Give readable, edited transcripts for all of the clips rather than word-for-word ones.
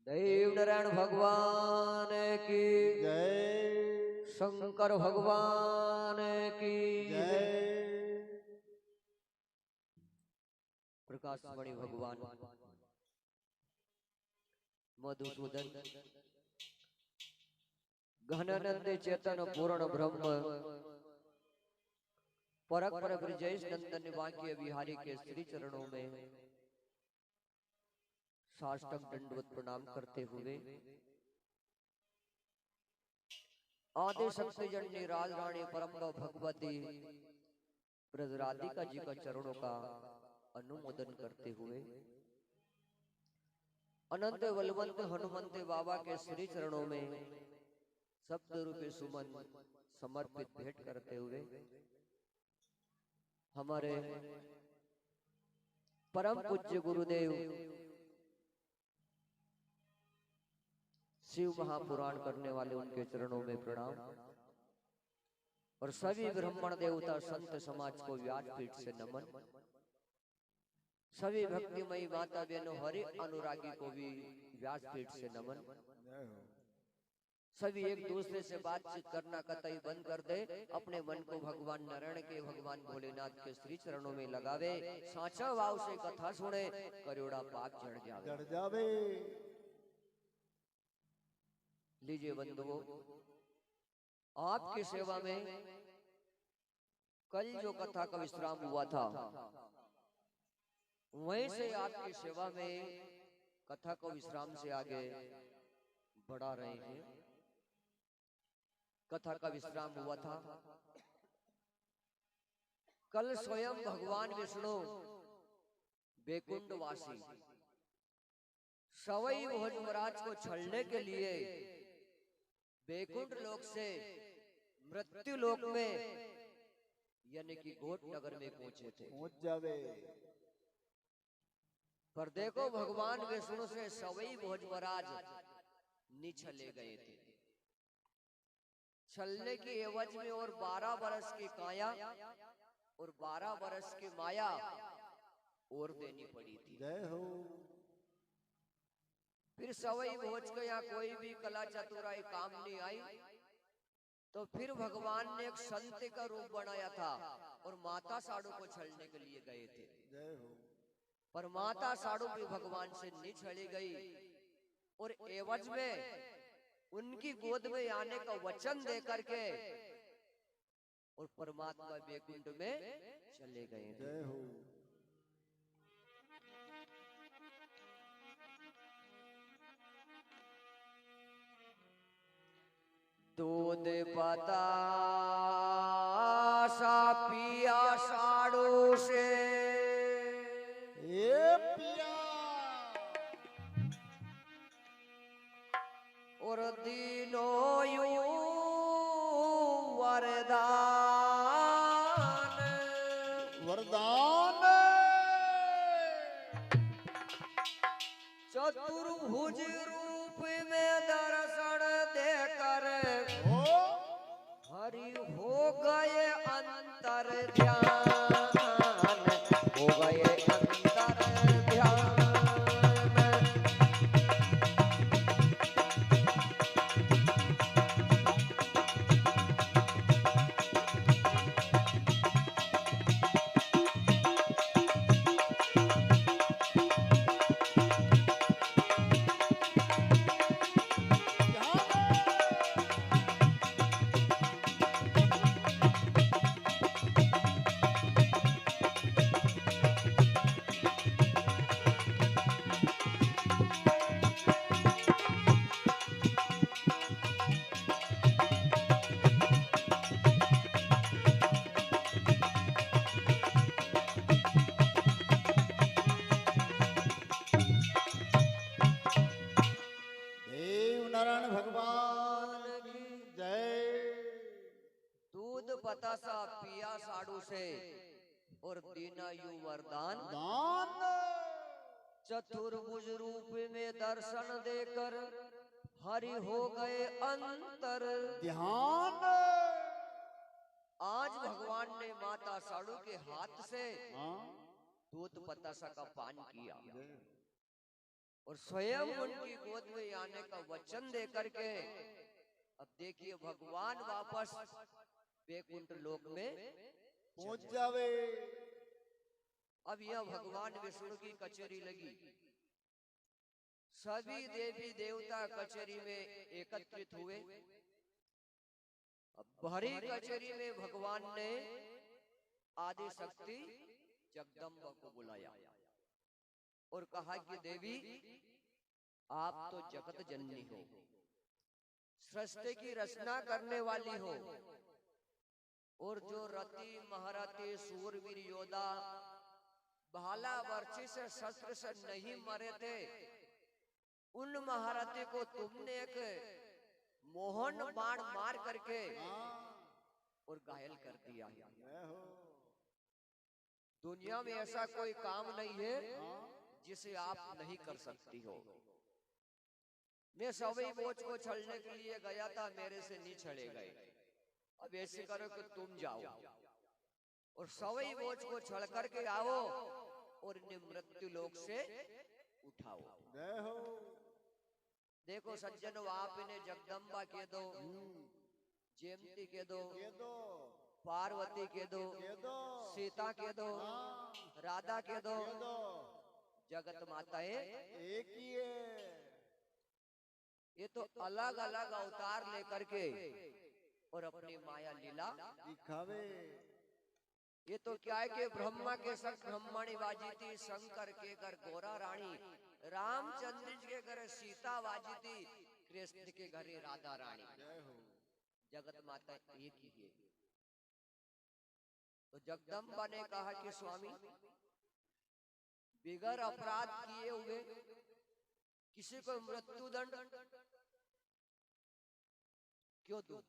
देव नारायण भगवान की जय, शंकर भगवान की जय। प्रकाशमणि भगवान मधुसूदन घनानंद चेतन पूर्ण ब्रह्म परक पर ब्रजेश नंदन वाक्य बिहारी के श्री चरणों में साष्टांग दंडवत प्रणाम करते हुए आदि शक्ति जननी राज रानी परम भगवती ब्रजराधिका जी का चरणों का अनुमोदन करते हुए अनंत बलवंत हनुमंत बाबा के श्री चरणों में सप्त रूपी सुमन समर्पित भेंट करते हुए हमारे परम पूज्य गुरुदेव शिव महापुराण करने वाले उनके चरणों में प्रणाम और सभी ब्राह्मण देवता संत समाज को व्यासपीठ से नमन। सभी भक्तिमयी माता बहनों हरि अनुरागी को भी व्यासपीठ से नमन। सभी एक दूसरे से बातचीत करना कतई बंद कर दे, अपने मन को भगवान नारायण के भगवान भोलेनाथ के श्री चरणों में लगावे, साचा भाव से कथा सुने, करोड़ा पाप जड़ जावे। लीजिए बंधुओं, आपकी सेवा में कल जो कथा का विश्राम हुआ था वहीं से आपकी सेवा में कथा को विश्राम से आगे बढ़ा रहे हैं। कथा का विश्राम हुआ था कल स्वयं भगवान विष्णु बैकुंठवासी सवई भोज महाराज को छलने के लिए बैकुंठ लोक से मृत्यु लोक में यानी कि घोट नगर में पहुंचे थे। पहुंच जावे। पर देखो भगवान विष्णु से सवई भोज महाराज निछले गए थे। छलने की एवज में और 12 बरस की काया और 12 बरस की माया और देनी पड़ी थी। जय हो। फिर सवई भोज को यहाँ कोई भी कला चतुराई काम नहीं आई, तो फिर भगवान ने एक संत का रूप बनाया था और माता साड़ू को छलने के लिए गए थे। जय हो। पर माता साड़ू भी भगवान से नहीं छली गई और एवज में उनकी गोद में आने का वचन दे करके और परमात्मा बैकुंठ में चले गए थे। जय हो। दूध पता सा पिया साड़ू से ये पिया और दीनों यूं वरदान वरदान चतुर्भुज रूप में दर्शन देकर हरि हो गए अंतर ध्यान, हो गए अंतर ध्यान। बतासा पिया साड़ू से और दीना यू वरदान दान चतुर्भुज रूप में दर्शन देकर हरि हो गए अंतर ध्यान। आज भगवान ने माता साड़ू के हाथ से दूध बतासा का पान किया और स्वयं उनकी गोद में आने का वचन दे करके अब देखिए भगवान वापस वैकुंठ लोक में पहुंच जावे। अब यह भगवान विष्णु की कचेरी लगी। सभी देवी देवता कचेरी में एकत्रित हुए। अब भरी कचेरी में भगवान ने आदि शक्ति जगदम्बा को बुलाया और कहा कि देवी आप तो जगत जननी हो, सृष्टि की रचना करने वाली हो, और जो रति महारथी सूरवीर योद्धा भाला वर्षी से शस्त्र से नहीं मरे थे, उन महारथी को तुमने एक मोहन बाण मार करके और घायल कर दिया है। दुनिया में ऐसा कोई काम नहीं है जिसे आप नहीं कर सकती हो। मैं सभी बोझ को छलने के लिए गया था, मेरे से नहीं छड़े गए। अब ऐसे करो कि तुम जाओ और सभी बोझ को छड़ करके आओ और इन्हें मृत्यु लोक से उठाओ। देखो सज्जनों, आप इन्हें जगदम्बा के दो, जयंती के दो, पार्वती के दो, सीता के दो, राधा के दो, जगत माताएं एक ही है। ये तो अलग अलग अवतार लेकर के और अपनी माया लीला दिखावे। ये तो क्या है कि ब्रह्मा के संग ब्रह्मणी बाजी थी, शंकर के घर गोरा रानी, रामचंद्र जी के घर सीता बाजी थी, कृष्ण के घर राधा रानी। जगत माता एक ही है। तो जगदम्बा ने कहा कि स्वामी, बिगर अपराध किए हुए किसी को मृत्यु दंड क्यों दूं?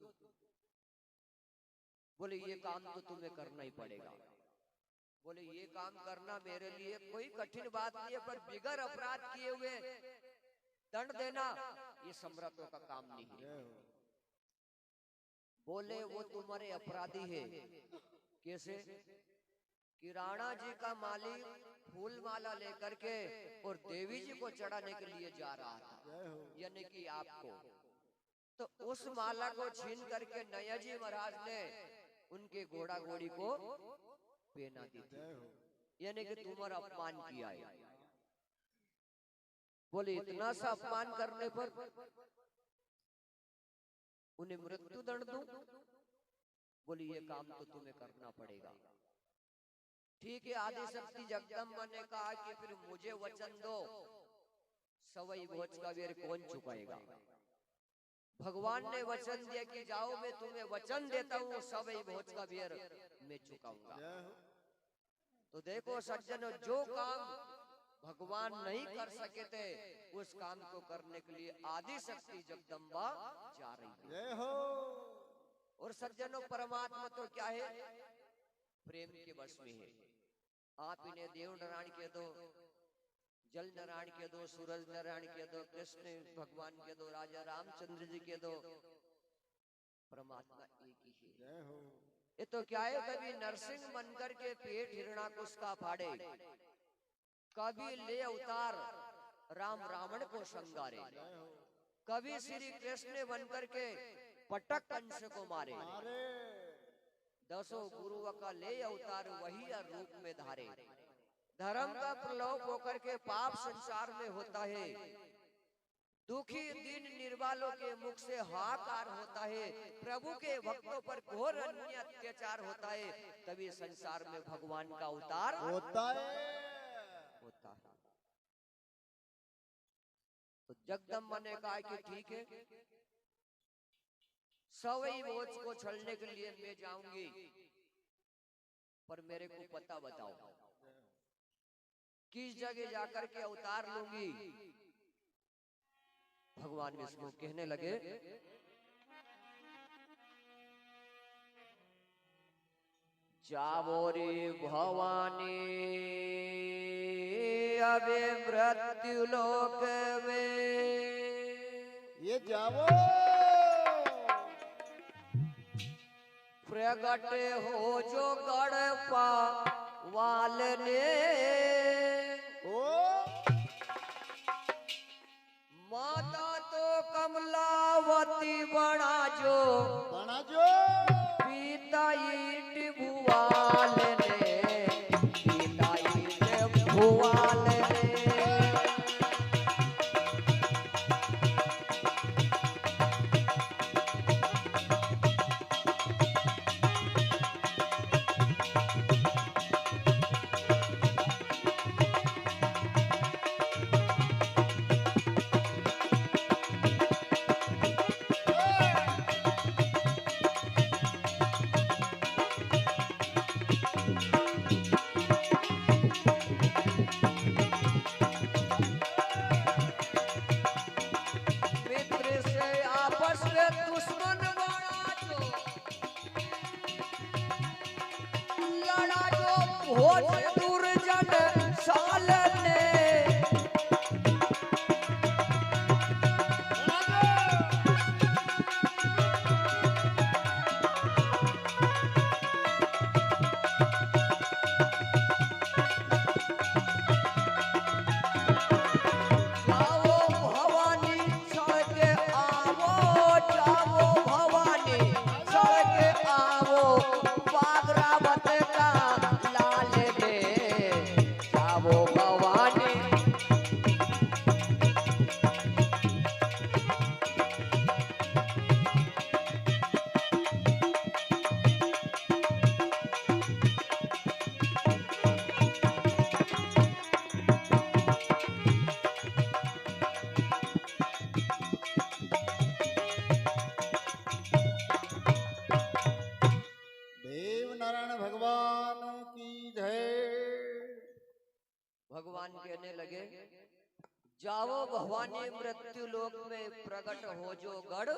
बोले ये काम तो तुम्हें करना ही पड़ेगा। बोले ये काम करना मेरे लिए कोई कठिन बात नहीं है, पर बिगर अपराध किए हुए दंड देना ये सम्राटों का काम नहीं है। बोले वो तुम्हारे अपराधी है। कैसे? कि राणा जी का मालिक फूल माला लेकर के और देवी जी को चढ़ाने के लिए जा रहा था, यानी कि आपको, तो उस माला को छीन करके नया जी महाराज ने उनके घोड़ा घोड़ी को पहना दी थी, यानी कि तुम्हारा अपमान किया है। बोले इतना सा अपमान करने पर उन्हें मृत्यु दंड दूं? बोले ये काम तो तुम्हें करना पड़ेगा। ठीक है, आदि शक्ति जगदम्बा ने कहा कि फिर मुझे वचन दो, सवई भोज का वीर कौन चुकाएगा? भगवान ने वचन दिया कि जाओ, मैं तुम्हें वचन देता हूँ, सवई भोज का वीर मैं चुकाऊंगा। तो देखो सज्जनों, जो काम भगवान नहीं कर सके थे, उस काम को करने के लिए आदि शक्ति जगदम्बा जा रही है। और सज्जनों, परमात्मा तो क्या है? प्रेम के वश में है। आप इन्हें देव नारायण के दो, जल नारायण के दो, सूरज नारायण के दो, कृष्ण भगवान के दो, राजा रामचंद्र जी के दो, परमात्मा एक ही है। ये तो क्या है? कभी नरसिंह बनकर के पेट हिरणाकुश का फाड़े, कभी ले अवतार राम रावण को संगारे, कभी श्री कृष्ण बनकर के पटक कंस को मारे, दसों गुरुओं का ले अवतार वही रूप में धारे। धर्म का प्रलोभ होकर के पाप संसार में होता है, दुखी दीन निर्वालों के मुख से हाहाकार होता है, प्रभु के भक्तों पर घोर अन्याय अत्याचार होता है, तभी संसार में भगवान का अवतार होता है। तो जगदम्बा ने कहा कि ठीक है, सवई बोझ को छलने के लिए मैं जाऊंगी, पर मेरे को पता बताओ किस जगह जाकर के अवतार लूंगी। भगवान विष्णु कहने लगे, जावो रे भवानी अबे मृत्यु लोक में, ये जावो प्रगट हो जो गड़पा वाल ने, ओ कहने लगे, जाओ भवानी मृत्यु लोक में प्रकट हो जो गढ़,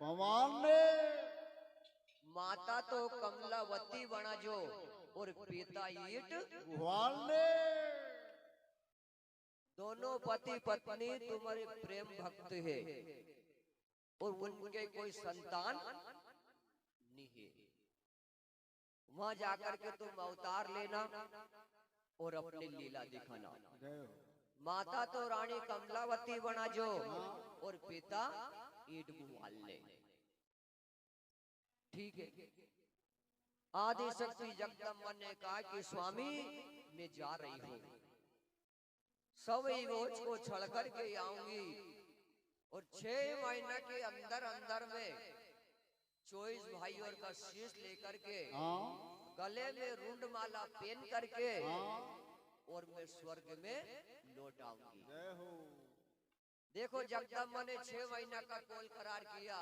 पवन ने माता तो कमलावती बना जो और पिता ईट। भगवान ने दोनों पति पत्नी तुम्हारे प्रेम भक्त है और उनके कोई संतान नहीं है। वहां जाकर के तुम अवतार लेना और अपनी लीला दिखाना। जय हो। माता तो रानी कमलावती बना जो और पिता ईट भगवान ले। ठीक है। आदि शक्ति जगदम्बा ने कहा कि स्वामी मैं जा रही हूँ, सब इगोज को छड़ करके आऊंगी और 6 महीना के अंदर अंदर में 24 भाइयों का शीश लेकर के गले में रुंड माला पहन करके और मैं स्वर्ग में लौट आऊंगी। जय हो। देखो जगदम्बा ने 6 महीना का कॉल करार किया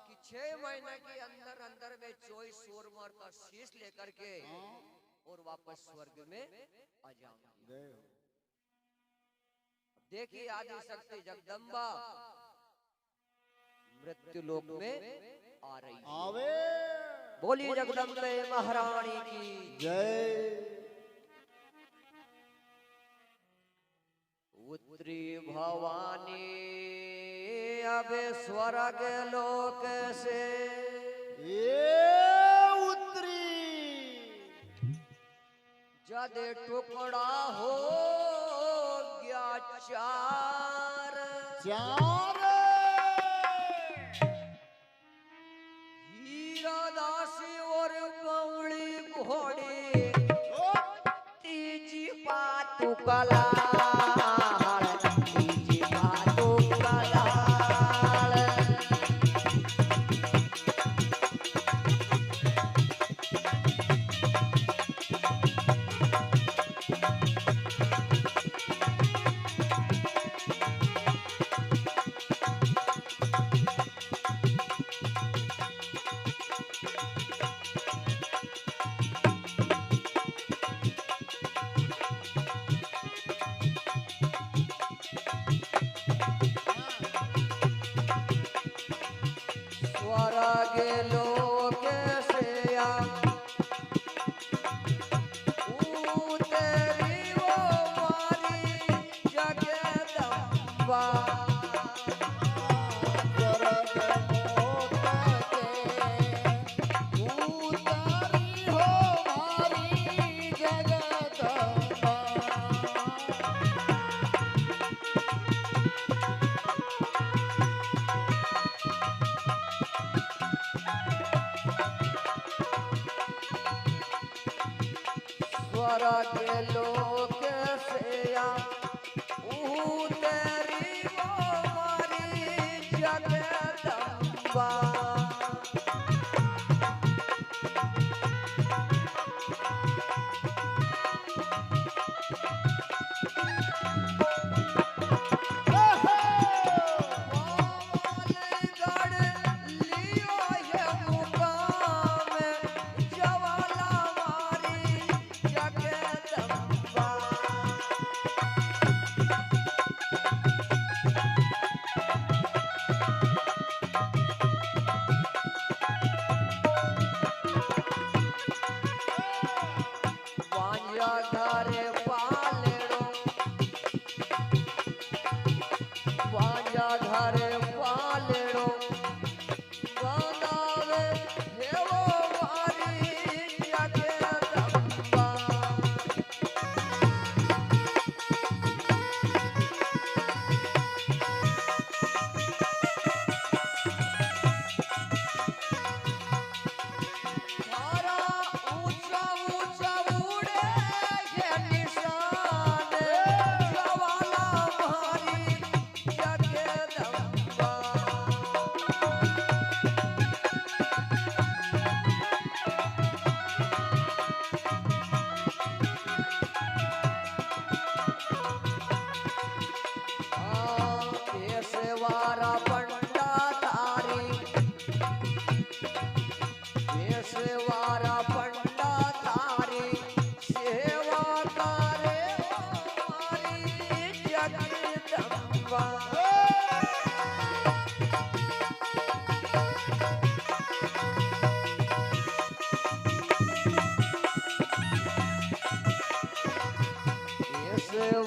कि 6 महीना के अंदर अंदर में 24 सूरमर का शीश लेकर के और वापस स्वर्ग में आ जाऊंगी। जय हो। देखिए आदि शक्ति जगदम्बा मृत्यु लोक में आ रही है। आवे। बोली जगदम्बे महारानी की जय। उत्तरी भवानी अब स्वर्ग लोक से ये उत्तरी जद टुकड़ा हो गया चार चार हीरा दासी और गौड़ी घोड़ी तीजी पातु कला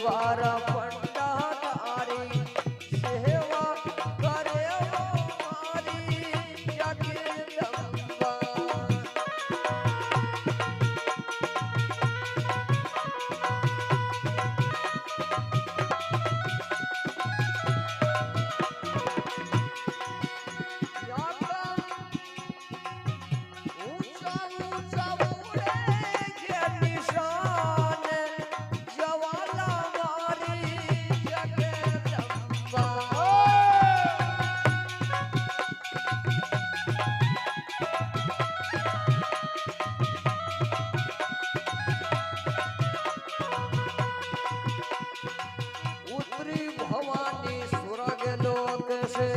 बारा पंडा तारी सेवा करे हमारी जगदम्बा। ऊंचा ऊंचा उड़े ये निशान ज्वाला मारी जगदम्बा। उतरी भवानी स्वर्ग लोक से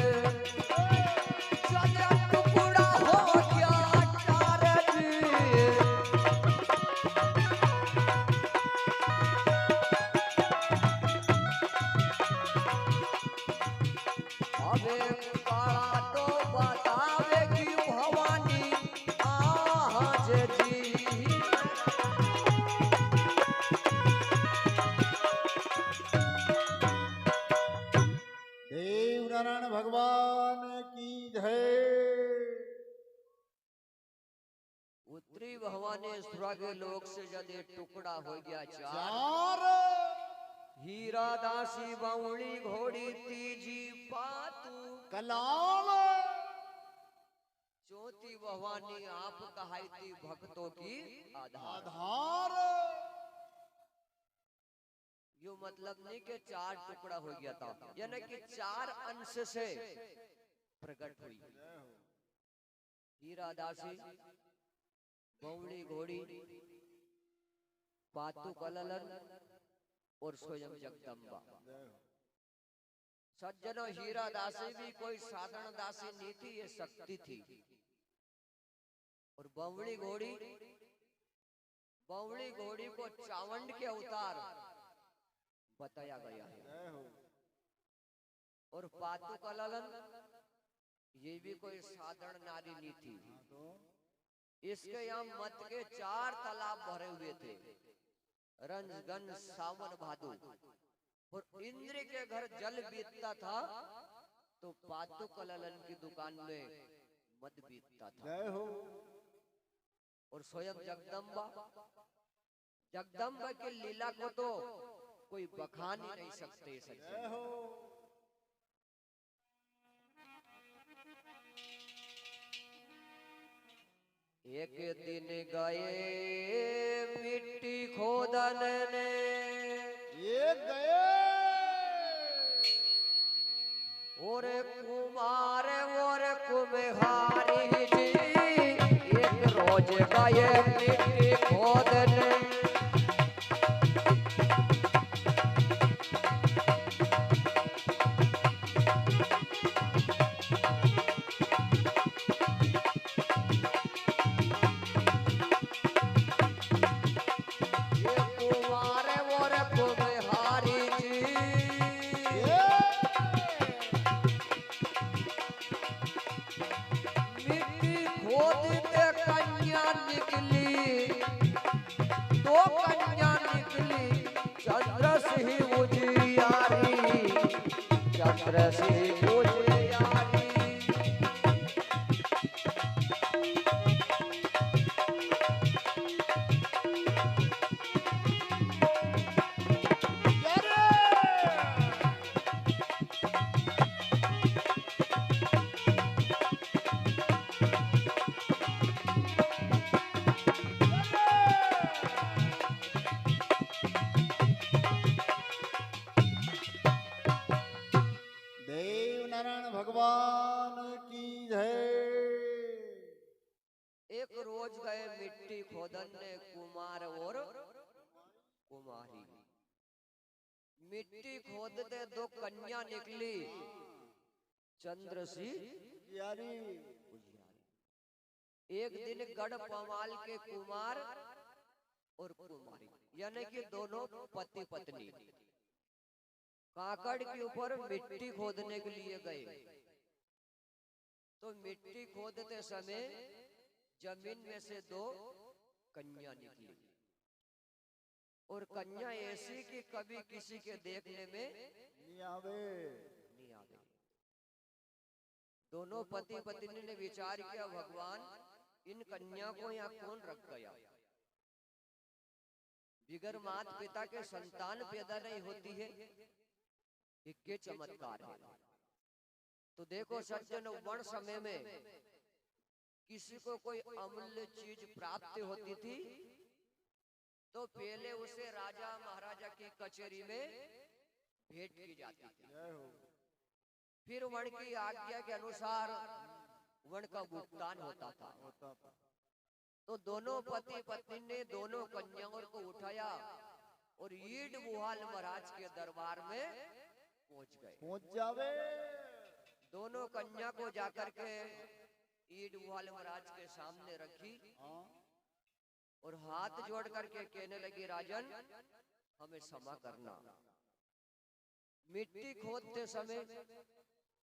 चले टुकड़ा हो गया चार जी। अबे काला तो बतावे कि भवानी आज जी। देव नारायण भगवान की जय। उतरी भवानी स्वर्ग लोक से जदे टुकड़ा हो गया चार। चार हीरा दासी बावली घोड़ी तीजी पातू कलाल चौथी भवानी आप कहाई थी भक्तों की आधार। आधार। यो मतलब नहीं कि चार टुकड़ा हो गया था, यानी कि चार अंश से प्रकट हुई। हीरा दासी बावली घोड़ी पातू कललन और स्वयं जगदम्बा। सज्जनों, हीरा दासी भी कोई साधारण दासी नहीं थी, ये शक्ति थी। और बावली घोड़ी को चावंड के अवतार बताया गया है। और पातू कललन ये भी कोई साधारण नारी नहीं थी। इसके यहाँ मत के 4 तालाब भरे हुए थे, रंजगन सावन भादु। और इंद्र के घर जल बीतता था तो पातू कललन की दुकान में मद बीतता था। जय हो। और स्वयं जगदम्बा की लीला को तो कोई बखान ही नहीं सकते। जय हो। एक दिन गए मिट्टी खोदन ने, ये गए और कुमार और कुम्हारी जी एक रोज गए मिट्टी खोदन। देव नारायण भगवान की जय। एक रोज गए मिट्टी खोदन ने कुमार और कुमारी। मिट्टी खोदते 2 कन्या निकली, चंद्रसी यारी। एक दिन गढ़ पमाल के कुमार और कुमारी, यानी कि दोनों पति पत्नी काकड़ के ऊपर मिट्टी खोदने के लिए गए। तो मिट्टी खोदते समय जमीन में से 2 कन्या निकली। और कन्या ऐसी कि कभी किसी के देखने में नहीं आवे। नहीं आ गई। दोनों पति पत्नी ने विचार किया, भगवान इन कन्या को यहाँ कौन रख गया? बिगर मात पिता के संतान पैदा नहीं होती है, ये चमत्कार है। तो देखो सज्जन, वन समय में किसी को कोई अमूल्य चीज प्राप्त होती थी तो पहले उसे राजा महाराजा की कचहरी में भेंट की जाती थी। फिर वन की आज्ञा के अनुसार वन का भुगतान होता था। तो दोनों पति पत्नी ने दोनों कन्याओं को उठाया और ईड बुहाल महाराज के दरबार में पहुंच गए। पहुंच जावे। दोनों कन्या को जाकर के ईड बुहाल महाराज के सामने रखी और हाथ जोड़ करके कहने लगी, राजन हमें क्षमा करना। मिट्टी खोदते समय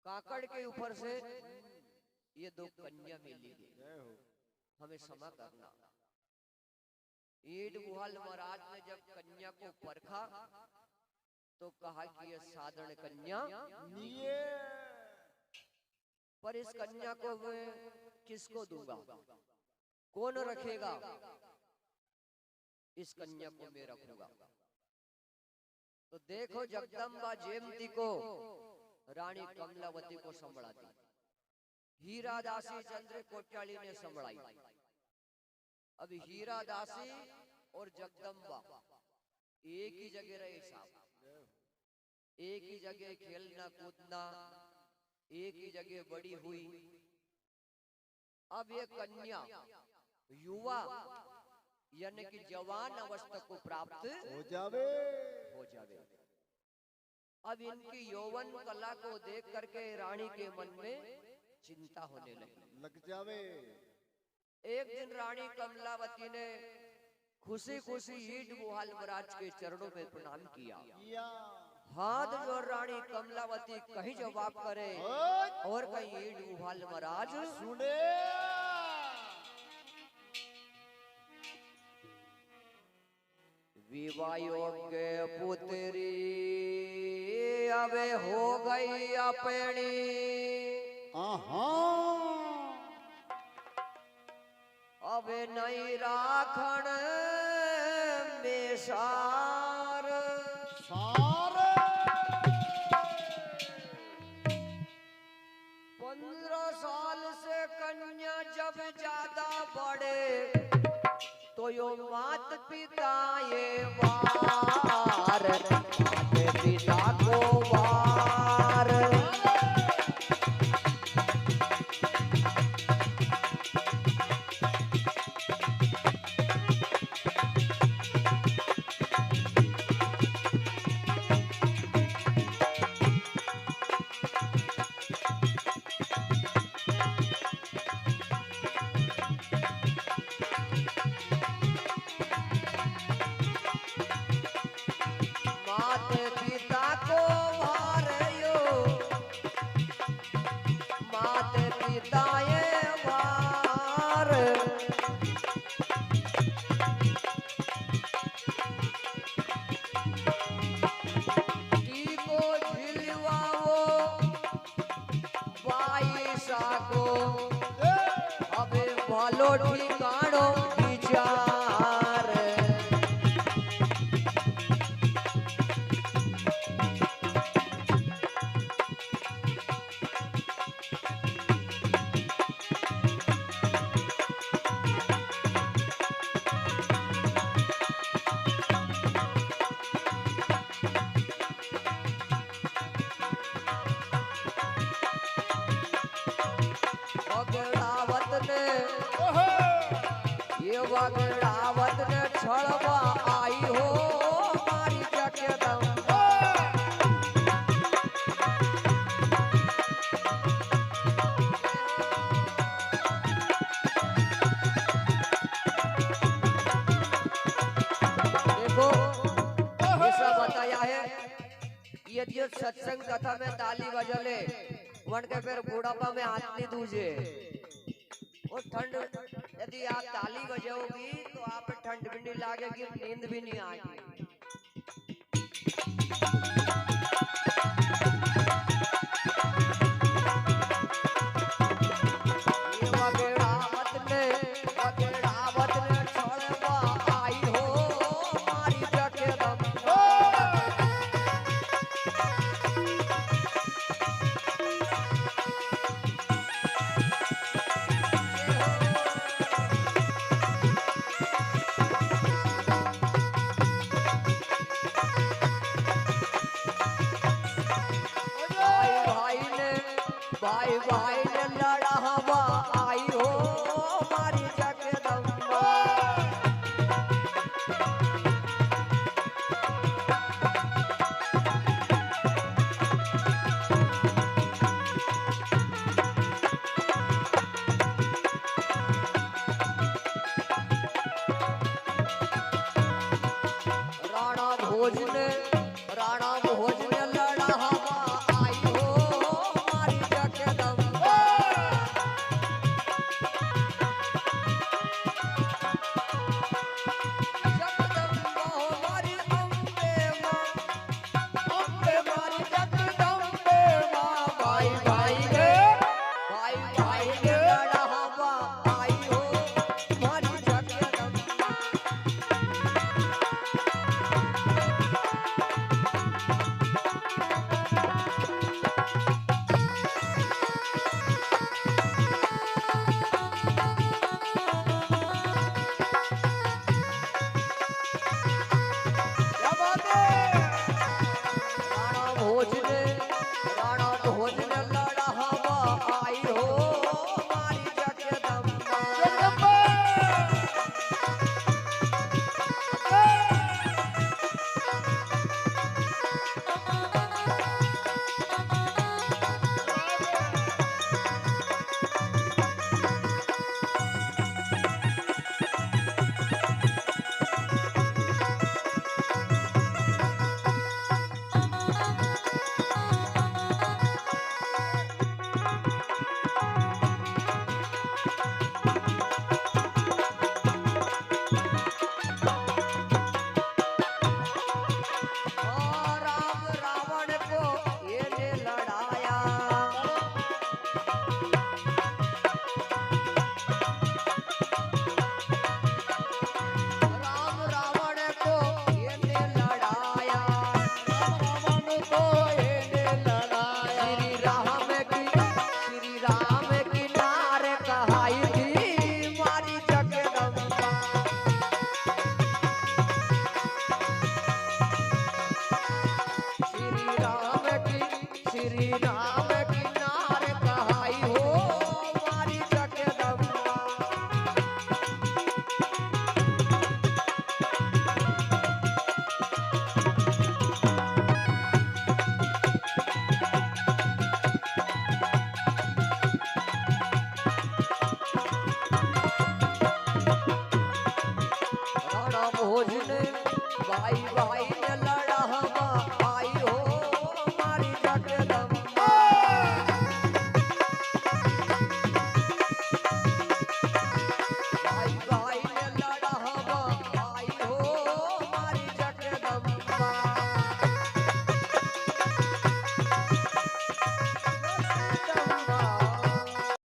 काकड़ के ऊपर से ये दो कन्या मिली, हमें क्षमा करना। ईड बुहाल महाराज ने जब कन्या को परखा तो कहा कि ये साधारण कन्या नहीं है, पर इस कन्या को मैं किसको दूंगा? कौन रखेगा? इस कन्या को मैं रखूंगा। तो देखो जगदम्बा जयंती को रानी कमलावती को संभाला दी, हीरा दासी चंद्र कोट्याली ने संभालाई। अब हीरा दासी और जगदम्बा एक ही जगह रहे साहब, एक ही जगह खेलना कूदना, एक ही जगह बड़ी हुई। अब ये कन्या युवा यानी कि जवान अवस्था को प्राप्त हो जावे। अब इनकी यौवन कला को देख करके रानी के मन में चिंता होने लग जावे। एक दिन रानी कमलावती ने खुशी खुशी ईड बुहाल महाराज के चरणों में प्रणाम किया। हाथ जोड़ रानी कमलावती कहीं जवाब करे और कहीं ईड बुहाल महाराज सुने। विवाह योग्य पुत्री अबे हो गई अपनी, अबे नहीं राखण में सार। 15 साल से कन्या जब ज्यादा बढ़े तो यो मात पिता ये वार, मात पिता को वार। भालो ठिकानो विचार, वगड़ावत ने छड़वा आई हो मारी जगदम्बा। देखो ऐसा बताया है, यदि सत्संग कथा में ताली बजले वन के फिर बुढ़ापा में हाथ नहीं दूजे और ठंड यदि आप ताली बजाओगी तो आप ठंड भी नहीं लगेगी, नींद भी नहीं आएगी। ये वगेड़ावत ने छोड़वा आई हो मारी जके दम। भाई भाई ने लड़ा